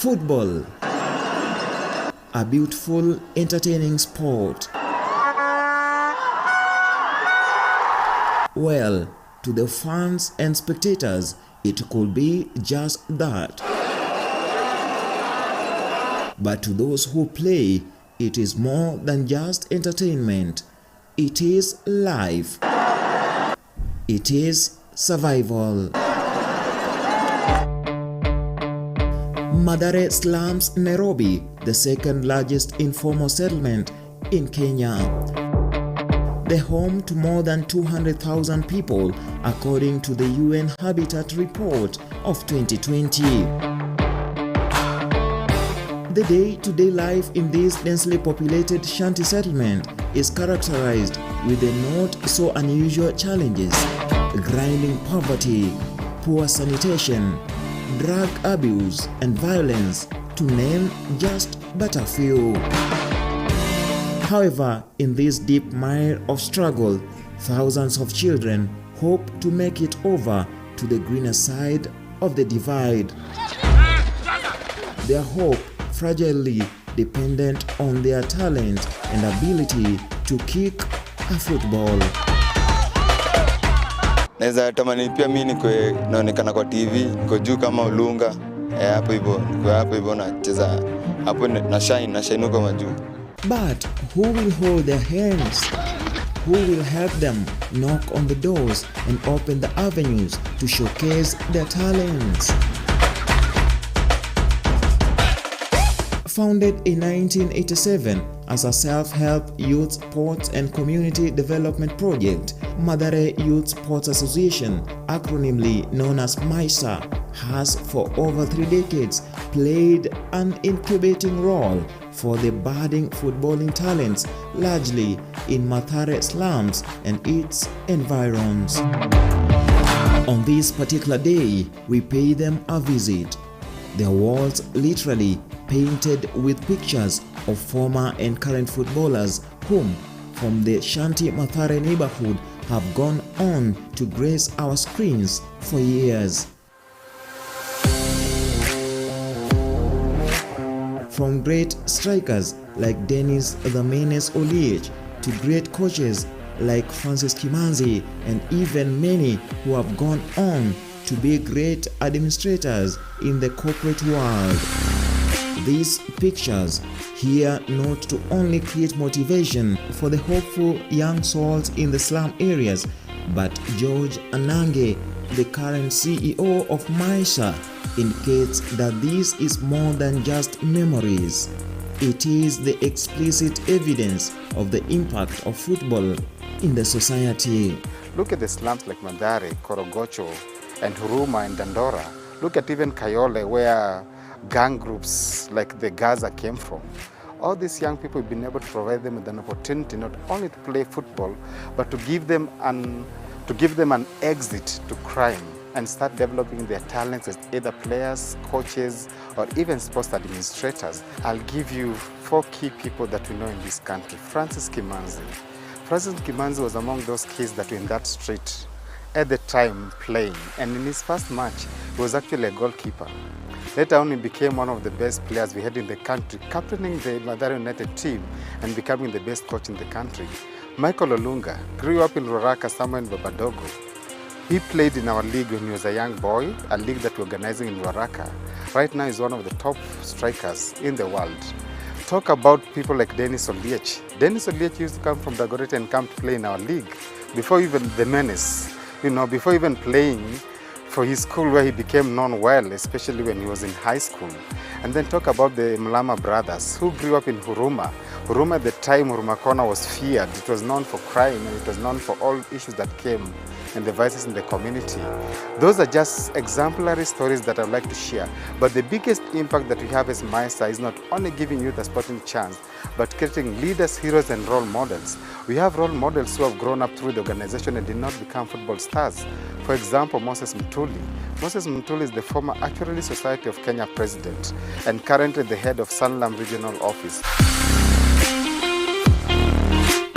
Football, a beautiful, entertaining sport. Well, to the fans and spectators, it could be just that. But to those who play, it is more than just entertainment. It is life. It is survival. Mathare Slums, Nairobi, the second largest informal settlement in Kenya. The home to more than 200,000 people, according to the UN Habitat Report of 2020. The day-to-day life in this densely populated shanty settlement is characterized with the not so unusual challenges: grinding poverty, poor sanitation, drug abuse and violence, to name just but a few. However, in this deep mire of struggle, thousands of children hope to make it over to the greener side of the divide. Their hope fragilely dependent on their talent and ability to kick a football. Naweza tamani pia mimi naonekana kwa TV, niko juu kama Olunga, hapo hivyo nacheza hapo nashainuka majuu. But who will hold their hands? Who will help them knock on the doors and open the avenues to showcase their talents? Founded in 1987 as a self-help youth sports and community development project, Mathare Youth Sports Association, acronymically known as MISA, has for over 3 decades played an incubating role for the budding footballing talents, largely in Mathare slums and its environs. On this particular day, we pay them a visit. Their walls literally painted with pictures of former and current footballers whom, from the Shanti Mathare neighborhood, have gone on to grace our screens for years. From great strikers like Dennis the Menace Oliech to great coaches like Francis Kimanzi, and even many who have gone on to be great administrators in the corporate world. These pictures here not to only create motivation for the hopeful young souls in the slum areas, but George Anange, the current CEO of MISA, indicates that this is more than just memories. It is the explicit evidence of the impact of football in the society. Look at the slums like Mathare, Korogocho, and Huruma and Dandora. Look at even Kayole, where gang groups like the Gaza came from. All these young people have been able to provide them with an opportunity not only to play football, but to give them an exit to crime and start developing their talents as either players, coaches, or even sports administrators. I'll give you 4 key people that we know in this country. Francis Kimanzi. Francis Kimanzi was among those kids that were in that street at the time playing, and in his first match, he was actually a goalkeeper. Later on, he became one of the best players we had in the country, captaining the Mathare United team and becoming the best coach in the country. Michael Olunga grew up in Roraka, somewhere in Babadogo. He played in our league when he was a young boy, a league that we're organizing in Roraka. Right now, he's one of the top strikers in the world. Talk about people like Dennis Oliech. Dennis Oliech used to come from Dagoretti and come to play in our league before even the Menace. Before even playing for his school, where he became known well, especially when he was in high school. And then talk about the Mlama brothers, who grew up in Huruma. Huruma at the time, Huruma Corner was feared. It was known for crime, and it was known for all issues that came and the vices in the community. Those are just exemplary stories that I'd like to share. But the biggest impact that we have as MISA is not only giving youth a sporting chance, but creating leaders, heroes, and role models. We have role models who have grown up through the organization and did not become football stars. For example, Moses Matuli. Moses Matuli is the former Actuarial Society of Kenya president and currently the head of Slums Regional Office.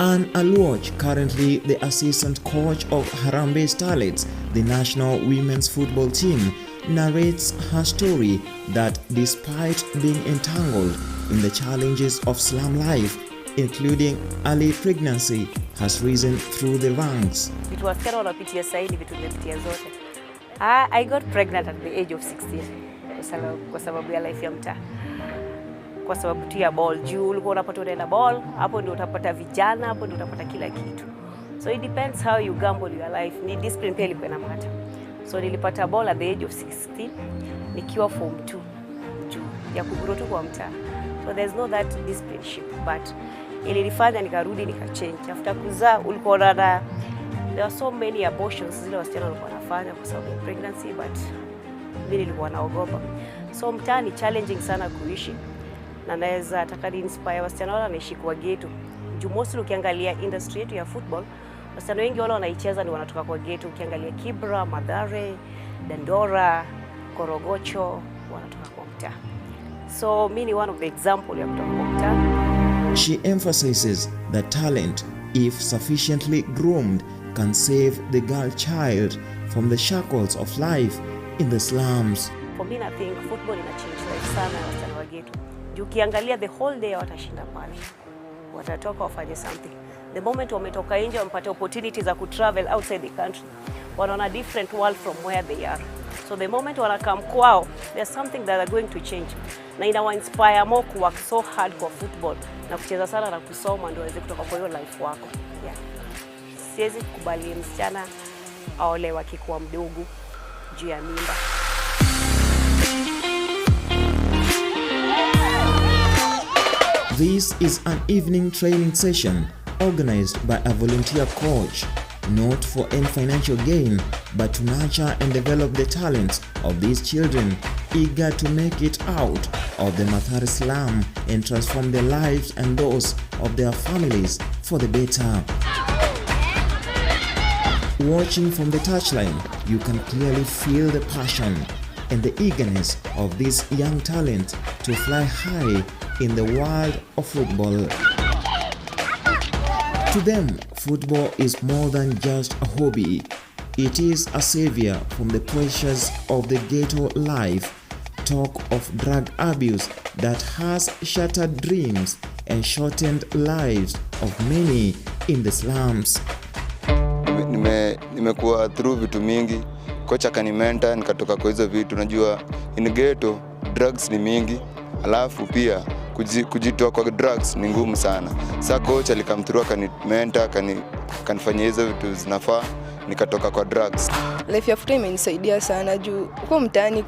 Anne Aluoch, currently the assistant coach of Harambee Starlets, the national women's football team, narrates her story that despite being entangled in the challenges of slum life, including early pregnancy, has risen through the ranks. Vitu wasichana wanapitia sasa hivi vitu nimepitia zote. I got pregnant at the age of 16 kwa sababu ya life ya mtaa. Kwa sababu tu ya ball. Juu ulikuwa unapata unaenda ball, hapo ndio utapata vijana, hapo ndio utapata kila kitu. So it depends how you gamble your life. Ni discipline pia ilikuwa na matter. So nilipata ball at the age of 16 nikiwa form 2 juu ya kugrow tu kwa mtaa. So there's no that discipleship, but ilifanya nikarudi nikachange. After kuzaa ulikuwa na there are so many abortions zile wasichana walikuwa wanafanya kwa sababu ya pregnancy, but mimi nilikuwa naogopa. So mtaa ni challenging sana kuishi. Na naweza taka inspire wasichana wale wanaishi kwa ghetto. Juu mostly ukiangalia industry yetu ya football, wasichana wengi wale wanaicheza ni wanatoka kwa ghetto. Ukiangalia Kibra, Mathare, Dandora, Korogocho wanatoka kwa mtaa. So mimi ni one of the example ya kutoka kwa mtaa. She emphasizes that talent, if sufficiently groomed, can save the girl child from the shackles of life in the slums. For me, I think football ina change life sana wasichana wa ghetto. Juu ukiangalia the whole day watashinda pale. Watatoka wafanye something. The moment wametoka nje wamepata opportunities za kutravel outside the country, wanaona different world from where they are. So the moment wanakam kwao, there's something that are going to change. Na inawa inspire more to work so hard kwa football na kucheza sana na kusoma ndio waweze kutoka kwa hiyo life wako. Yeah. Siwezi kukubali msichana aolewe akikuwa mdogo juu ya mimba. This is an evening training session organized by a volunteer coach, not for any financial gain, but to nurture and develop the talents of these children eager to make it out of the Mathare slum and transform their lives and those of their families for the better. Watching from the touchline, you can clearly feel the passion and the eagerness of this young talent to fly high in the world of football. To them, football is more than just a hobby. It is a savior from the pressures of the ghetto life, talk of drug abuse that has shattered dreams and shortened lives of many in the slums. Nimekuwa through vitu mingi, kocha kanimenta nikatoka kwa hizo vitu. Najua in ghetto drugs ni mingi, alafu pia kujitoa kwa drugs ni ngumu sana. Sasa coach alikamthrough kanimenta, kanifanyia hizo vitu zinafaa, nikatoka kwa drugs. Life ya football imenisaidia sana juu huko mtaani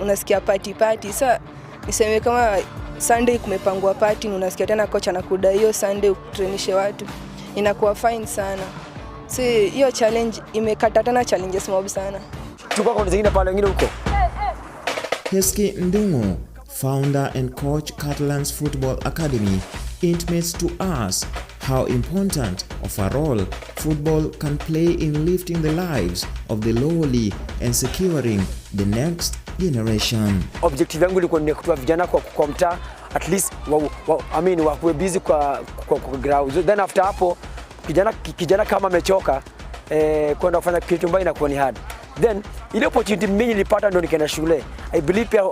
unasikia party. Sasa niseme kama Sunday kumepangwa party, unasikia tena coach anakudai hiyo Sunday utrainishe watu. Inakuwa fine sana. So hiyo challenge imekata tena challenges mob sana. Tuko kwa zingine pale wengine huko. Heski Ndungu, founder and coach Catalan's Football Academy, intimates to us how important of a role football can play in lifting the lives of the lowly and securing the next generation. Objective yangu ilikuwa ni kutoa vijana kwa mtaa, at least wakuwe busy kwa ground. Then after hapo kijana kama amechoka kwenda kufanya kitu mbaya inakuwa ni hard. Then ile opportunity mimi nilipata ndio nikaenda shule. I believe pia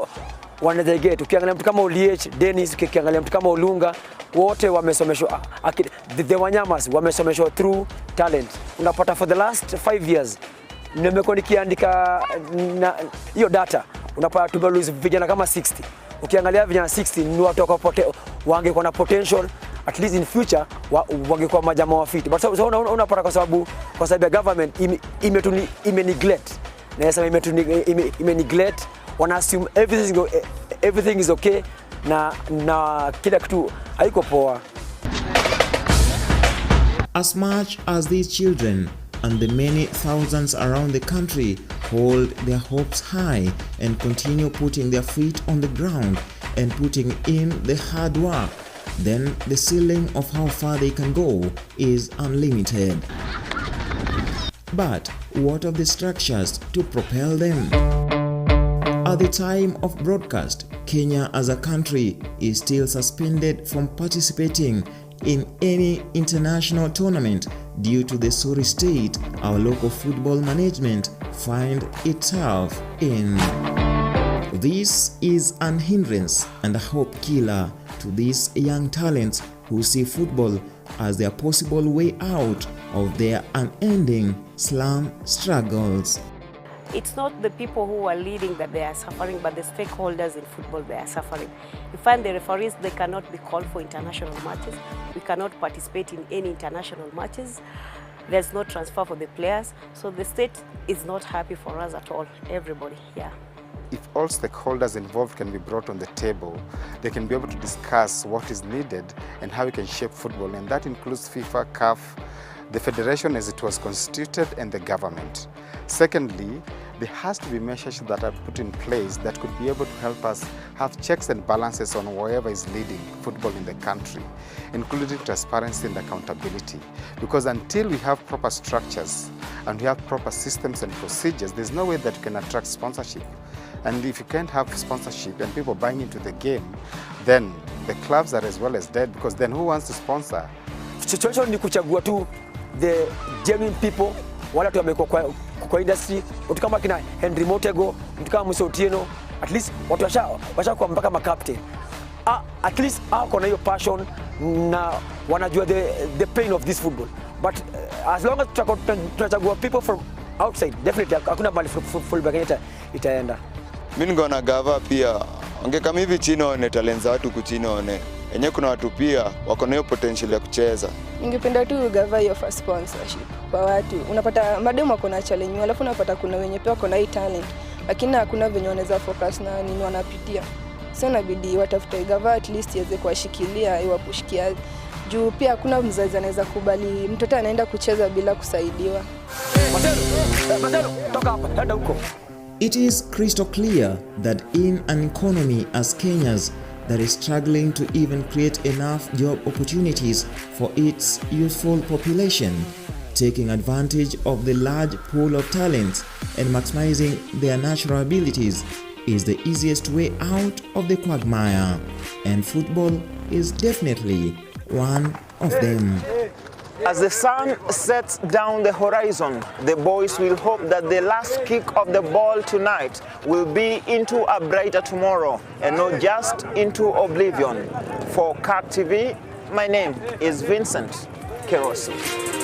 wanaweza get. Ukiangalia mtu kama Oliech, Dennis, ukiangalia mtu kama Olunga, wote wamesomeshwa, the Wanyamas wamesomeshwa through talent. Unapata for the last 5 years nimekuwa nikiandika hiyo data, unapata tumelose vijana kama 60. Ukiangalia vijana 60 ni watu wangekuwa na potential, at least in future wangekuwa majamaa wa fit. But so unapata kwa sababu ya government ime-neglect. Na yasema ime-neglect, wana assume everything is okay na kila kitu haiko poa. As much as these children and the many thousands around the country hold their hopes high and continue putting their feet on the ground and putting in the hard work, then the ceiling of how far they can go is unlimited. But what of the structures to propel them? At the time of broadcast, Kenya as a country is still suspended from participating in any international tournament due to the sorry state our local football management find itself in. This is an hindrance and a hope killer to these young talents who see football as their possible way out of their unending slum struggles. It's not the people who are leading that they are suffering, but the stakeholders in football, they are suffering. You find the referees, they cannot be called for international matches. We cannot participate in any international matches. There's no transfer for the players. So the state is not happy for us at all, everybody, yeah. If all stakeholders involved can be brought on the table, they can be able to discuss what is needed and how we can shape football. And that includes FIFA, CAF, the federation as it was constituted, and the government. Secondly, there has to be measures that are put in place that could be able to help us have checks and balances on whoever is leading football in the country, including transparency and accountability. Because until we have proper structures and we have proper systems and procedures, there's no way that you can attract sponsorship. And if you can't have sponsorship and people buying into the game, then the clubs are as well as dead, because then who wants to sponsor? Situation ni kuchagua tu the genuine people, wala tu wamekuwa kwa industry, watu kama kina Henry Motego, mtu kama Musa Otieno, at least watu washa kwa mpaka ma-captain. At least kuna hiyo passion na wanajua the pain of this football. But as long as tunachagua people from outside, definitely hakuna mali fullback itaenda. Mimi ningeona gava pia kama hivi chini one talent za watu kuchini one. Enye kuna watu pia wako na hiyo potential ya kucheza. Ningependa tu gava hiyo for sponsorship kwa watu. Unapata mademu wako na challenge, alafu unapata kuna wenye pia wako na hii talent, lakini hakuna venye wanaweza focus na nini wanapitia. Sasa inabidi watafute gava at least iweze kuwashikilia, iwapushikia. Juu pia hakuna mzazi anaweza kubali mtoto anaenda kucheza bila kusaidiwa. Matulu, toka hapa, henda huko. It is crystal clear that in an economy as Kenya's that is struggling to even create enough job opportunities for its youthful population, taking advantage of the large pool of talents and maximizing their natural abilities is the easiest way out of the quagmire, and football is definitely one of them. As the sun sets down the horizon, the boys will hope that the last kick of the ball tonight will be into a brighter tomorrow and not just into oblivion. For Kirk TV, my name is Vincent Kerosi.